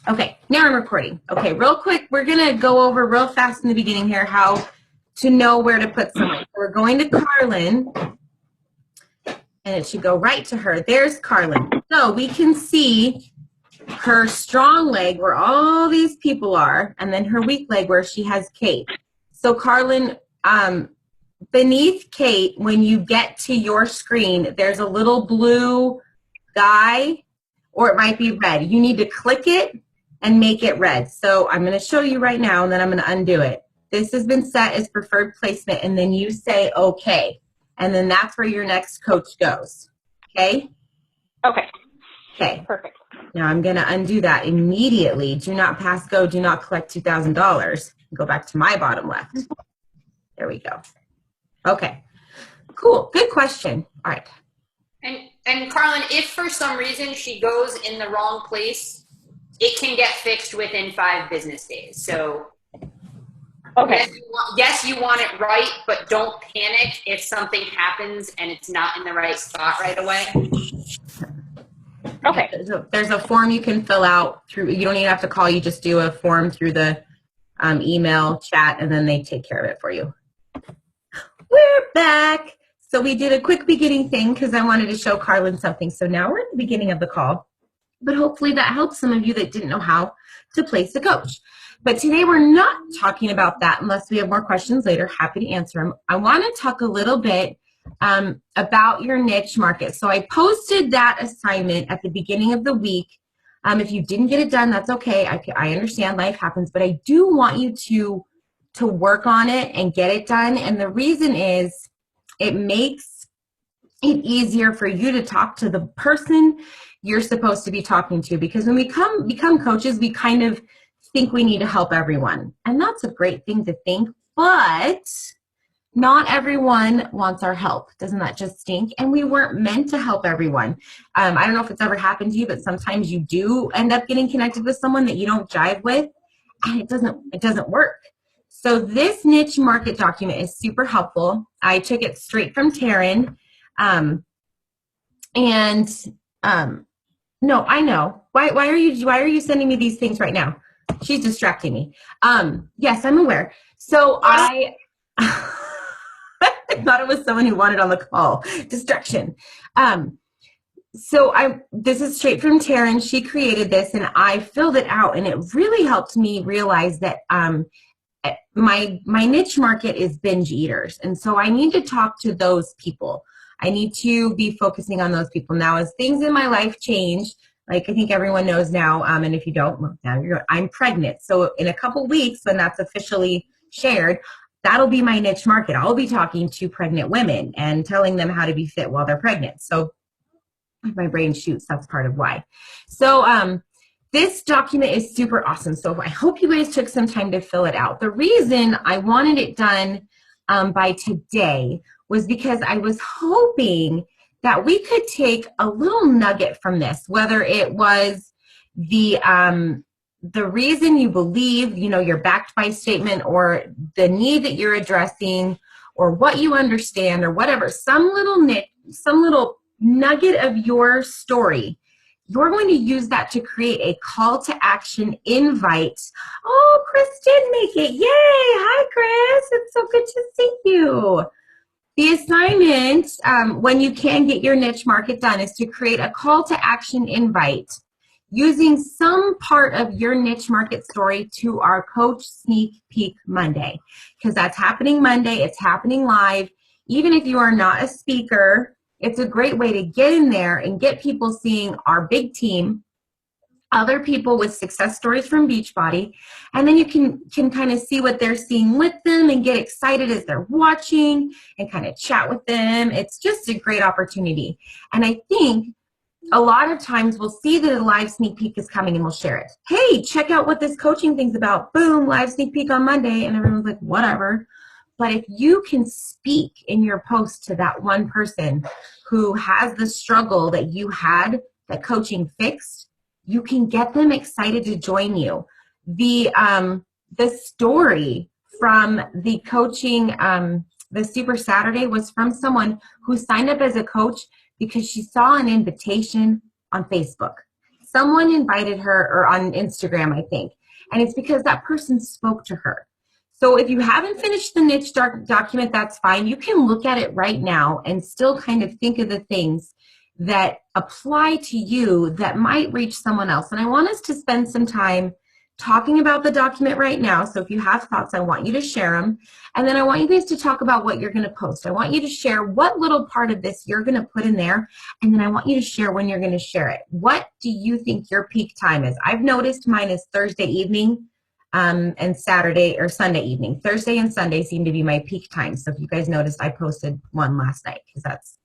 Okay, now I'm recording. Okay, real quick, we're gonna go over real fast in the beginning here how to know where to put someone. So we're going to Carlin, and it should go right to her. There's Carlin. So we can see her strong leg where all these people are, and then her weak leg where she has Kate. So Carlin, beneath Kate, when you get to your screen, there's a little blue guy, or it might be red. You need to click it and make it red. So I'm going to show you right now, and then I'm going to undo it. This has been set as preferred placement, and then you say okay. And then that's where your next coach goes. Okay? Okay. Okay. Perfect. Now I'm going to undo that immediately. Do not pass go. Do not collect $2,000. Go back to my bottom left. There we go. Okay. Cool. Good question. All right. And Carlin, if for some reason she goes in the wrong place, it can get fixed within 5 business days. So okay. Yes, you want it right, but don't panic if something happens and it's not in the right spot right away. Okay. There's a form you can fill out through. You don't even have to call. You just do a form through the email chat, and then they take care of it for you. We're back. So we did a quick beginning thing because I wanted to show Carlin something. So now we're at the beginning of the call, but hopefully that helps some of you that didn't know how to place a coach. But today we're not talking about that unless we have more questions later. Happy to answer them. I want to talk a little bit about your niche market. So I posted that assignment at the beginning of the week. If you didn't get it done, that's okay. I understand life happens, but I do want you to work on it and get it done. And the reason is it makes it easier for you to talk to the person you're supposed to be talking to. Because when we become coaches, we kind of think we need to help everyone. And that's a great thing to think, but not everyone wants our help. Doesn't that just stink? And we weren't meant to help everyone. I don't know if it's ever happened to you, but sometimes you do end up getting connected with someone that you don't jive with, and it doesn't work. So this niche market document is super helpful. I took it straight from Taryn. No, I know. Why are you sending me these things right now? She's distracting me. Yes, I'm aware. So I thought it was someone who wanted on the call. Distraction. This is straight from Taryn. She created this, and I filled it out, and it really helped me realize that my niche market is binge eaters, and so I need to talk to those people. I need to be focusing on those people. Now, as things in my life change, like I think everyone knows now, and if you don't, well, now I'm pregnant. So in a couple weeks, when that's officially shared, that'll be my niche market. I'll be talking to pregnant women and telling them how to be fit while they're pregnant. So my brain shoots, that's part of why. So this document is super awesome. So I hope you guys took some time to fill it out. The reason I wanted it done by today was because I was hoping that we could take a little nugget from this, whether it was the reason you believe, you're backed by statement, or the need that you're addressing, or what you understand, or whatever, some little nugget of your story. You're going to use that to create a call to action invite. Oh, Chris did make it. Yay. Hi, Chris. It's so good to see you. The assignment, when you can get your niche market done, is to create a call to action invite using some part of your niche market story to our Coach Sneak Peek Monday, because that's happening Monday. It's happening live. Even if you are not a speaker, it's a great way to get in there and get people seeing our big team, other people with success stories from Beachbody, and then you can kind of see what they're seeing with them and get excited as they're watching and kind of chat with them. It's just a great opportunity. And I think a lot of times we'll see that a live sneak peek is coming and we'll share it. Hey, check out what this coaching thing's about. Boom, live sneak peek on Monday. And everyone's like, whatever. But if you can speak in your post to that one person who has the struggle that you had, that coaching fixed, you can get them excited to join you. The story from the coaching, the Super Saturday, was from someone who signed up as a coach because she saw an invitation on Facebook. someone invited her, or on Instagram, I think. And it's because that person spoke to her. So if you haven't finished the niche document, that's fine. You can look at it right now and still kind of think of the things that apply to you that might reach someone else. And I want us to spend some time talking about the document right now. So if you have thoughts, I want you to share them. And then I want you guys to talk about what you're going to post. I want you to share what little part of this you're going to put in there. And then I want you to share when you're going to share it. What do you think your peak time is? I've noticed mine is Thursday evening and Saturday or Sunday evening. Thursday and Sunday seem to be my peak time. So if you guys noticed, I posted one last night because that's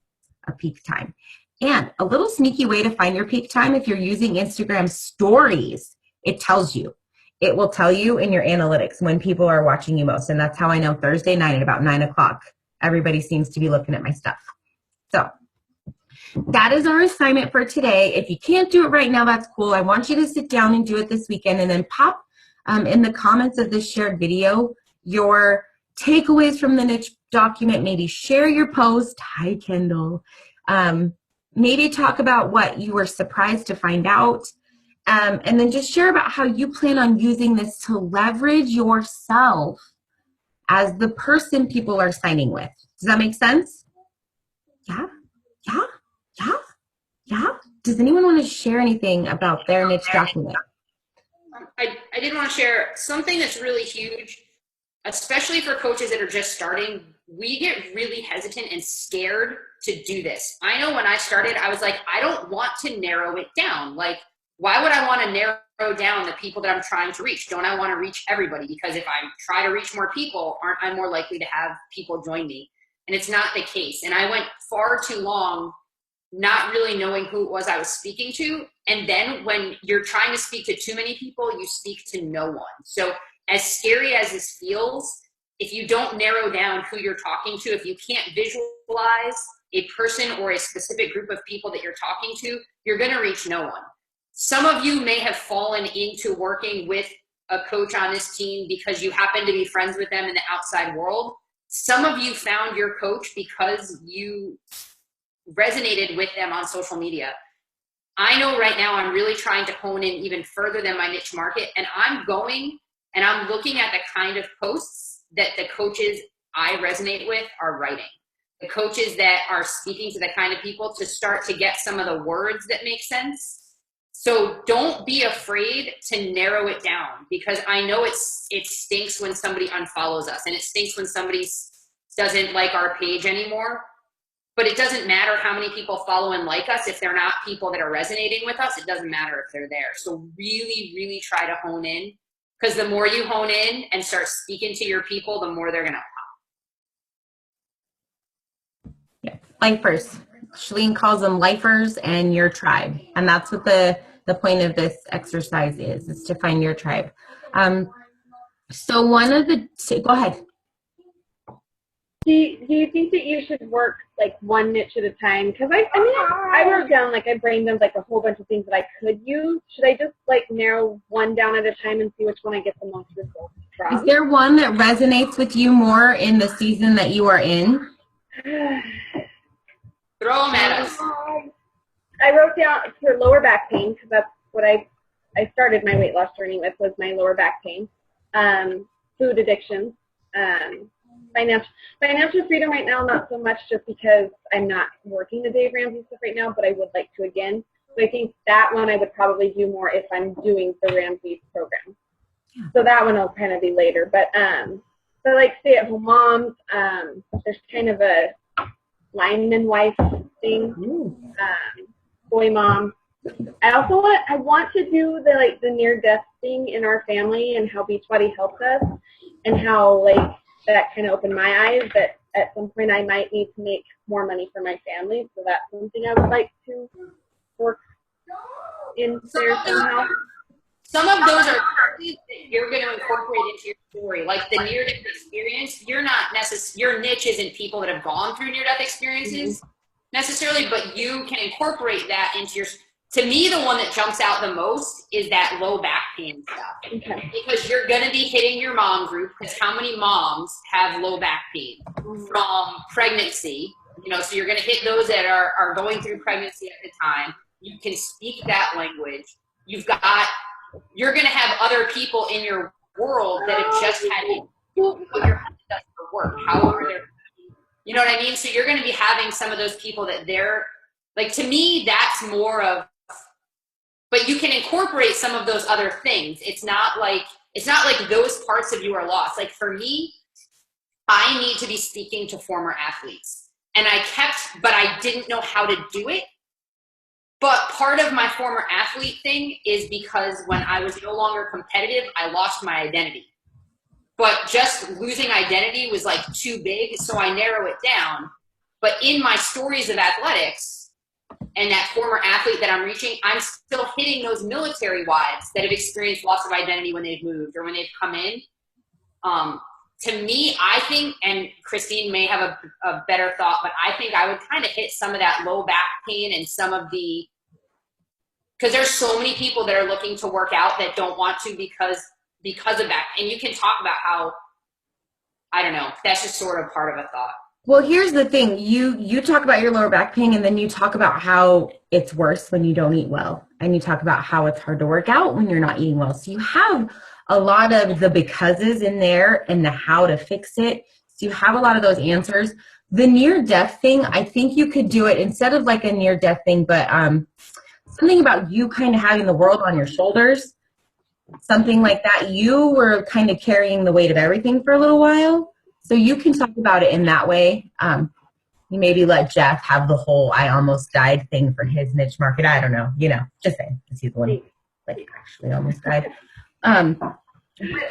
a peak time. And a little sneaky way to find your peak time, if you're using Instagram stories, it tells you. It will tell you in your analytics when people are watching you most. And that's how I know Thursday night at about 9 o'clock, everybody seems to be looking at my stuff. So that is our assignment for today. If you can't do it right now, that's cool. I want you to sit down and do it this weekend, and then pop in the comments of this shared video your takeaways from the niche document. Maybe share your post. Hi, Kendall. Maybe talk about what you were surprised to find out. And then just share about how you plan on using this to leverage yourself as the person people are signing with. Does that make sense? Yeah? Yeah? Yeah? Yeah? Does anyone want to share anything about their niche document? I did want to share something that's really huge, especially for coaches that are just starting. We get really hesitant and scared to do this. I know when I started, I was like, I don't want to narrow it down. Like, why would I want to narrow down the people that I'm trying to reach? Don't I want to reach everybody? Because if I try to reach more people, aren't I more likely to have people join me? And it's not the case. And I went far too long not really knowing who it was I was speaking to. And then when you're trying to speak to too many people, you speak to no one. So as scary as this feels, if you don't narrow down who you're talking to, if you can't visualize a person or a specific group of people that you're talking to, you're going to reach no one. Some of you may have fallen into working with a coach on this team because you happen to be friends with them in the outside world. Some of you found your coach because you resonated with them on social media. I know right now I'm really trying to hone in even further than my niche market, and I'm going and I'm looking at the kind of posts that the coaches I resonate with are writing. The coaches that are speaking to the kind of people to start to get some of the words that make sense. So don't be afraid to narrow it down, because I know it stinks when somebody unfollows us, and it stinks when somebody doesn't like our page anymore. But it doesn't matter how many people follow and like us. If they're not people that are resonating with us, it doesn't matter if they're there. So really, really try to hone in, because the more you hone in and start speaking to your people, the more they're going to pop. Yeah, lifers. Shalene calls them lifers and your tribe. And that's what the point of this exercise is to find your tribe. So one of the, go ahead. Do you think that you should work like one niche at a time? Because I wrote down, like, I brain-dumped like a whole bunch of things that I could use. Should I just like narrow one down at a time and see which one I get the most results from? Is there one that resonates with you more in the season that you are in? Throw them at us. I wrote down for lower back pain, because that's what I started my weight loss journey with, was my lower back pain. Food addiction. Financial freedom right now, not so much, just because I'm not working the Dave Ramsey stuff right now, but I would like to again. So I think that one I would probably do more if I'm doing the Ramsey program. Yeah. So that one will kind of be later. But so like stay-at-home moms, there's kind of a lineman wife thing, boy mom. I want to do the near-death thing in our family, and how Beachbody helped us, and how like that kind of opened my eyes that at some point I might need to make more money for my family. So that's something I would like to work in there somehow. Some of those are things that you're going to incorporate into your story, like the near-death experience. You're not your niche isn't people that have gone through near-death experiences necessarily, but you can incorporate that into your. To me, the one that jumps out the most is that low back pain stuff. Okay. Because you're going to be hitting your mom group, because how many moms have low back pain from pregnancy? So you're going to hit those that are going through pregnancy at the time. You can speak that language. you're going to have other people in your world that have just had to do what your husband does for work. However, you know what I mean? So you're going to be having some of those people that they're like, to me, that's more of, but you can incorporate some of those other things. It's not like those parts of you are lost. Like for me, I need to be speaking to former athletes, and but I didn't know how to do it. But part of my former athlete thing is because when I was no longer competitive, I lost my identity. But just losing identity was like too big, so I narrow it down. But in my stories of athletics and that former athlete that I'm reaching, I'm still hitting those military wives that have experienced loss of identity when they've moved or when they've come in. To me, I think, and Christine may have a better thought, but I think I would kind of hit some of that low back pain and some of the, because there's so many people that are looking to work out that don't want to because of that. And you can talk about how, I don't know, that's just sort of part of a thought. Well, here's the thing. You talk about your lower back pain, and then you talk about how it's worse when you don't eat well. And you talk about how it's hard to work out when you're not eating well. So you have a lot of the becauses in there and the how to fix it. So you have a lot of those answers. The near-death thing, I think you could do it instead of like a near-death thing, but something about you kind of having the world on your shoulders, something like that. You were kind of carrying the weight of everything for a little while. So you can talk about it in that way. You maybe let Jeff have the whole I almost died thing for his niche market. I don't know, just saying, because he's the one like actually almost died. But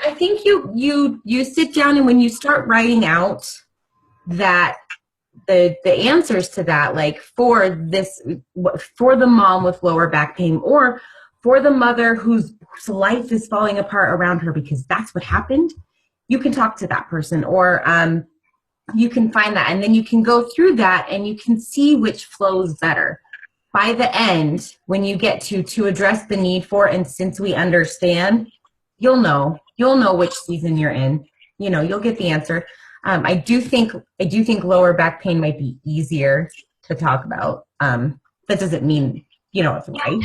I think you sit down, and when you start writing out that the answers to that, like for the mom with lower back pain, or for the mother whose life is falling apart around her because that's what happened, you can talk to that person, or you can find that, and then you can go through that and you can see which flows better. By the end, when you get to address the need for, and since we understand, you'll know which season you're in. You'll get the answer. I do think lower back pain might be easier to talk about. That doesn't mean it's right,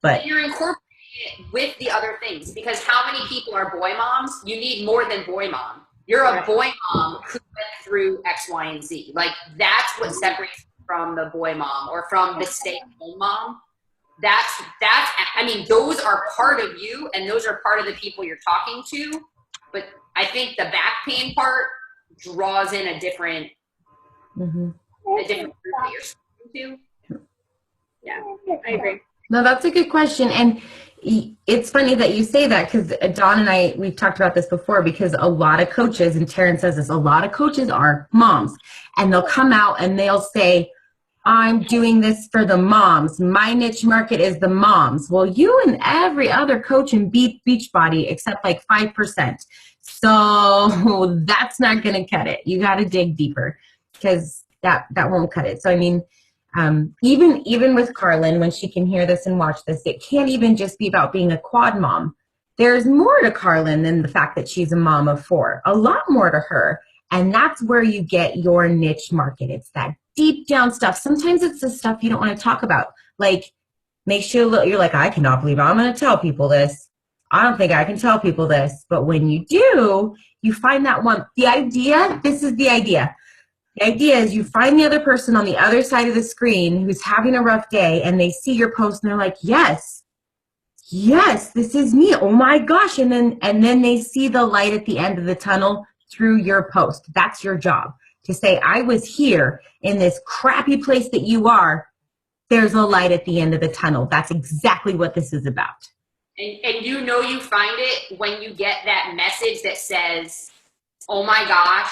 but you're incorporating it with the other things, because how many people are boy moms? You need more than boy mom. You're a boy mom who went through X, Y, and Z. Like that's what separates you from the boy mom or from the stay-at-home mom. I mean, those are part of you, and those are part of the people you're talking to. But I think the back pain part draws in a different group that you're speaking to. Yeah, I agree. No, that's a good question. And it's funny that you say that, because Dawn and we've talked about this before, because a lot of coaches, and Taryn says this, a lot of coaches are moms, and they'll come out and they'll say, I'm doing this for the moms. My niche market is the moms. Well, you and every other coach in Beachbody except like 5%. So that's not going to cut it. You got to dig deeper, because that won't cut it. So, I mean, even with Carlin, when she can hear this and watch this, it can't even just be about being a quad mom. There's more to Carlin than the fact that she's a mom of 4, a lot more to her. And that's where you get your niche market. It's that deep down stuff. Sometimes it's the stuff you don't want to talk about. Like, makes you you're like, I cannot believe I'm going to tell people this. I don't think I can tell people this. But when you do, you find that one. This is the idea. The idea is you find the other person on the other side of the screen who's having a rough day, and they see your post and they're like, yes, this is me. Oh my gosh. And then they see the light at the end of the tunnel through your post. That's your job, to say, I was here in this crappy place that you are. There's a light at the end of the tunnel. That's exactly what this is about. And you find it when you get that message that says, oh my gosh,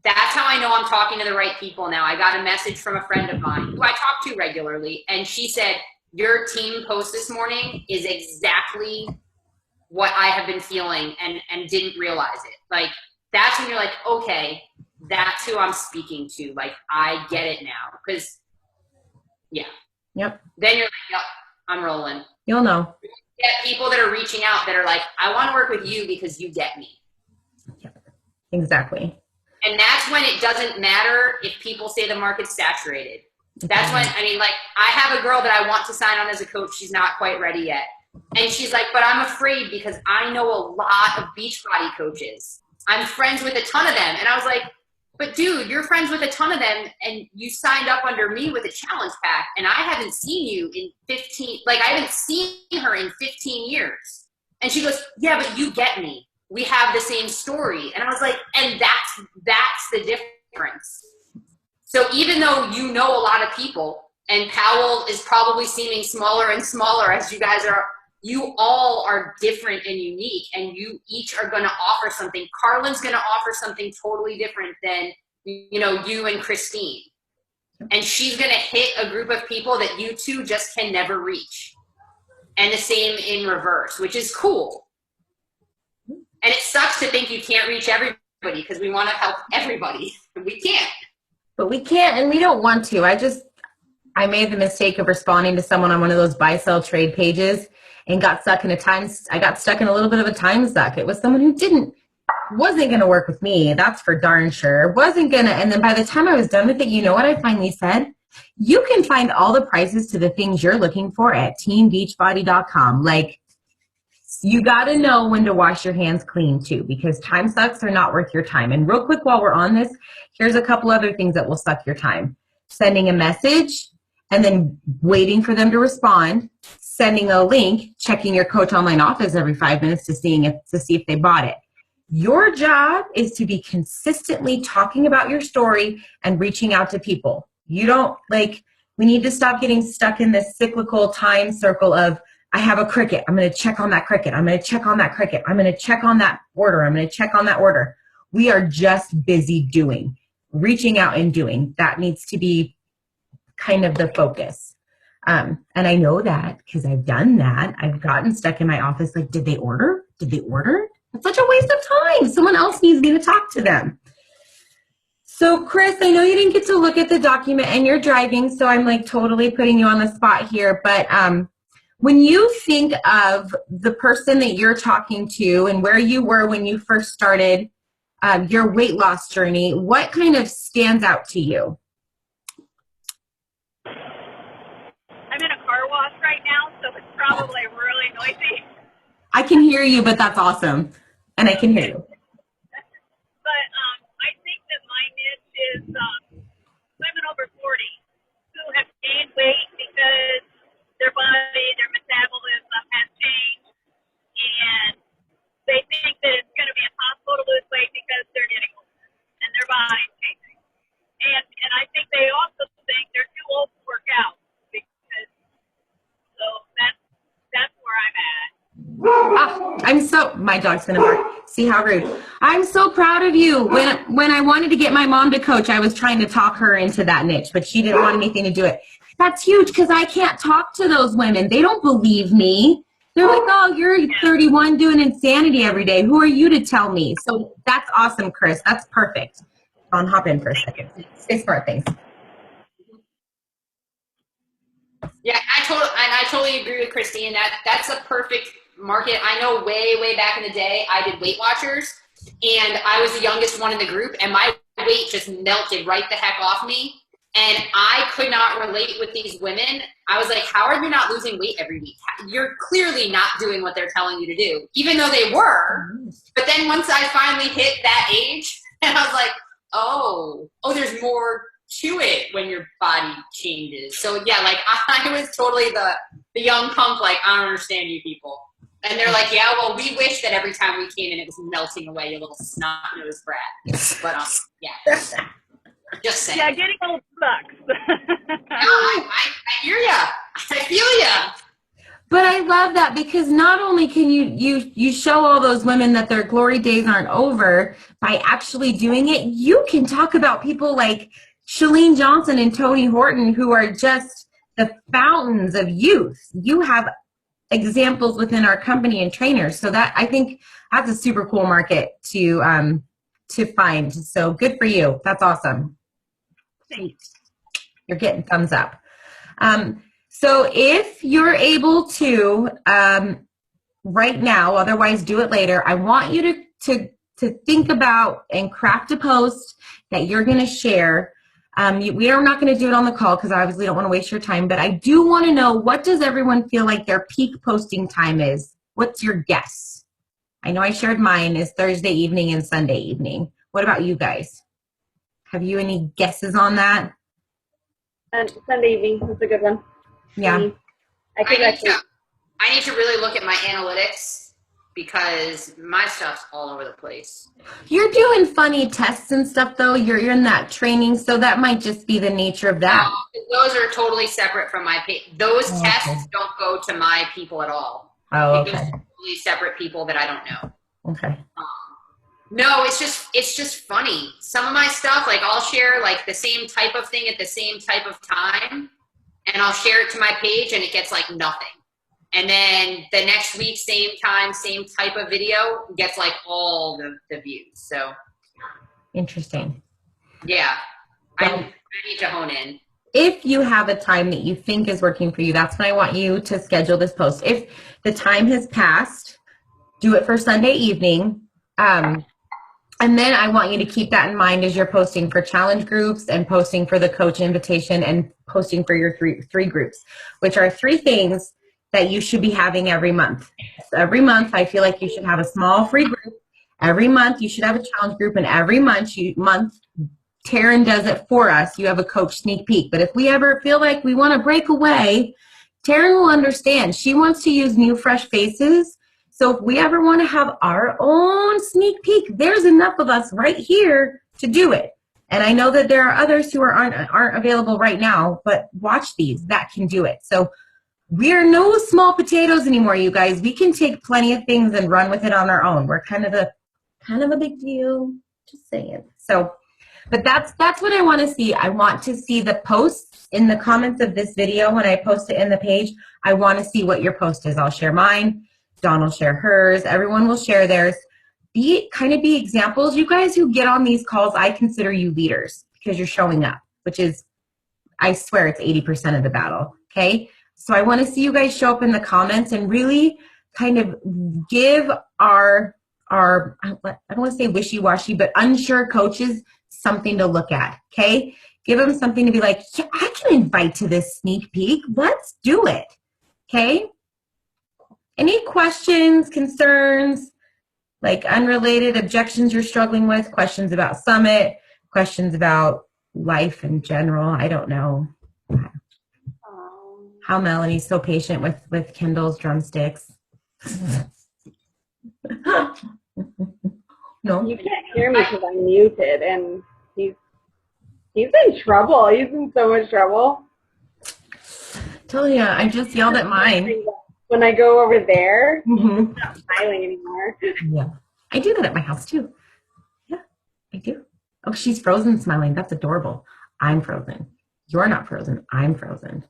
that's how I know I'm talking to the right people now. I got a message from a friend of mine who I talk to regularly, and she said, your team post this morning is exactly what I have been feeling and didn't realize it. Like, that's when you're like, okay, that's who I'm speaking to. Like, I get it now. Because, yeah. Yep. Then you're like, yep, I'm rolling. You'll know. You get people that are reaching out that are like, I want to work with you because you get me. Yep. Exactly. And that's when it doesn't matter if people say the market's saturated. That's when, I mean, like, I have a girl that I want to sign on as a coach. She's not quite ready yet. And she's like, but I'm afraid because I know a lot of Beachbody coaches. I'm friends with a ton of them. And I was like, but dude, you're friends with a ton of them and you signed up under me with a challenge pack and I haven't seen you in 15, like I haven't seen her in 15 years. And she goes, yeah, but you get me. We have the same story. And I was like, and that's the difference. So even though you know a lot of people and Powell is probably seeming smaller and smaller as you guys are, you all are different and unique and you each are going to offer something. Carlin's going to offer something totally different than, you and Christine. And she's going to hit a group of people that you two just can never reach. And the same in reverse, which is cool. And it sucks to think you can't reach everybody because we want to help everybody. We can't. But we can't, and we don't want to. I made the mistake of responding to someone on one of those buy, sell, trade pages and got stuck in I got stuck in a little bit of a time suck. It was someone who wasn't going to work with me. That's for darn sure. Wasn't going to. And then by the time I was done with it, you know what I finally said? You can find all the prices to the things you're looking for at teambeachbody.com. Like, you got to know when to wash your hands clean too, because time sucks are not worth your time. And real quick, while we're on this, here's a couple other things that will suck your time. Sending a message and then waiting for them to respond, sending a link, checking your coach online office every 5 minutes to see if they bought it. Your job is to be consistently talking about your story and reaching out to people. We need to stop getting stuck in this cyclical time circle of, I have a cricket. I'm going to check on that cricket. I'm going to check on that cricket. I'm going to check on that order. I'm going to check on that order. We are just busy doing, reaching out and doing. That needs to be kind of the focus. And I know that because I've done that. I've gotten stuck in my office. Like, did they order? Did they order? It's such a waste of time. Someone else needs me to talk to them. So Chris, I know you didn't get to look at the document and you're driving, so I'm like totally putting you on the spot here. But when you think of the person that you're talking to and where you were when you first started your weight loss journey, what kind of stands out to you? I'm in a car wash right now, so it's probably really noisy. I can hear you, but that's awesome. And I can hear you. But I think that my niche is women over 40 who have gained weight because their body, their metabolism has changed, and they think that it's going to be impossible to lose weight because they're getting older and their body's changing. And I think they also think they're too old to work out. So that's where I'm at. My dog's gonna bark. See how rude. I'm so proud of you. When I wanted to get my mom to coach, I was trying to talk her into that niche, but she didn't want anything to do it. That's huge because I can't talk to those women. They don't believe me. They're like, oh, you're 31 doing insanity every day. Who are you to tell me? So that's awesome, Chris. That's perfect. I'll hop in for a second. Say smart things. Yeah, I totally agree with Christine. That's a perfect market. I know way back in the day, I did Weight Watchers, and I was the youngest one in the group, and my weight just melted right the heck off me. And I could not relate with these women. I was like, how are you not losing weight every week? You're clearly not doing what they're telling you to do, even though they were. But then once I finally hit that age, and I was like, oh, there's more to it when your body changes. So yeah, like I was totally the young punk, like, I don't understand you people. And they're like, yeah, well, we wish that every time we came in, it was melting away, you little snot-nosed brat. But yeah. Just saying. Yeah, getting old sucks. I hear ya. I feel ya. But I love that because not only can you show all those women that their glory days aren't over by actually doing it, you can talk about people like Chalene Johnson and Tony Horton who are just the fountains of youth. You have examples within our company and trainers. So that, I think that's a super cool market to find. So good for you. That's awesome. Thanks. You're getting thumbs up. So if you're able to, right now, otherwise do it later, I want you to think about and craft a post that you're going to share We are not going to do it on the call because I obviously don't want to waste your time, but I do want to know, what does everyone feel like their peak posting time is? What's your guess? I know I shared mine is Thursday evening and Sunday evening. What about you guys? Have you any guesses on that? And Sunday evening is a good one. Yeah. I need to really look at my analytics because my stuff's all over the place. You're doing funny tests and stuff, though. You're in that training, so that might just be the nature of that. Those are totally separate from my page. Those Oh, tests okay. don't go to my people at all. Oh, It goes okay. to totally separate people that I don't know. Okay. No, it's just funny. Some of my stuff, like I'll share like the same type of thing at the same type of time, and I'll share it to my page, and it gets like nothing. And then the next week, same time, same type of video gets like all the views. So Interesting. yeah, Well, I need to hone in. if you have a time that you think is working for you, that's when I want you to schedule this post. If the time has passed, do it for Sunday evening. And then I want you to keep that in mind as you're posting for challenge groups and posting for the coach invitation and posting for your three groups, which are 3 things that you should be having every month. So every month, I feel like you should have a small free group. Every month, you should have a challenge group. And every month, Taryn does it for us. You have a coach sneak peek. But if we ever feel like we want to break away, Taryn will understand. She wants to use new, fresh faces. So if we ever want to have our own sneak peek, there's enough of us right here to do it. And I know that there are others who aren't available right now, but watch these that can do it. So we are no small potatoes anymore, you guys. We can take plenty of things and run with it on our own. We're kind of a big deal. Just saying. So, but that's what I want to see. I want to see the posts in the comments of this video when I post it in the page. I want to see what your post is. I'll share mine. Dawn will share hers. Everyone will share theirs. Be examples. You guys who get on these calls, I consider you leaders because you're showing up, which is, I swear, it's 80% of the battle. Okay. So I want to see you guys show up in the comments and really kind of give our I don't want to say wishy-washy, but unsure coaches something to look at. Okay. Give them something to be like, yeah, I can invite to this sneak peek. Let's do it. Okay. Any questions, concerns, like unrelated objections you're struggling with, questions about Summit, questions about life in general? I don't know how Melanie's so patient with Kendall's drumsticks. No? You can't hear me because I'm muted, and he's in trouble. He's in so much trouble. Tell you, I just yelled at mine. When I go over there, Mm-hmm. he's not smiling anymore. Yeah. I do that at my house too. Yeah, I do. Oh, she's frozen smiling. That's adorable. I'm frozen. You're not frozen. I'm frozen.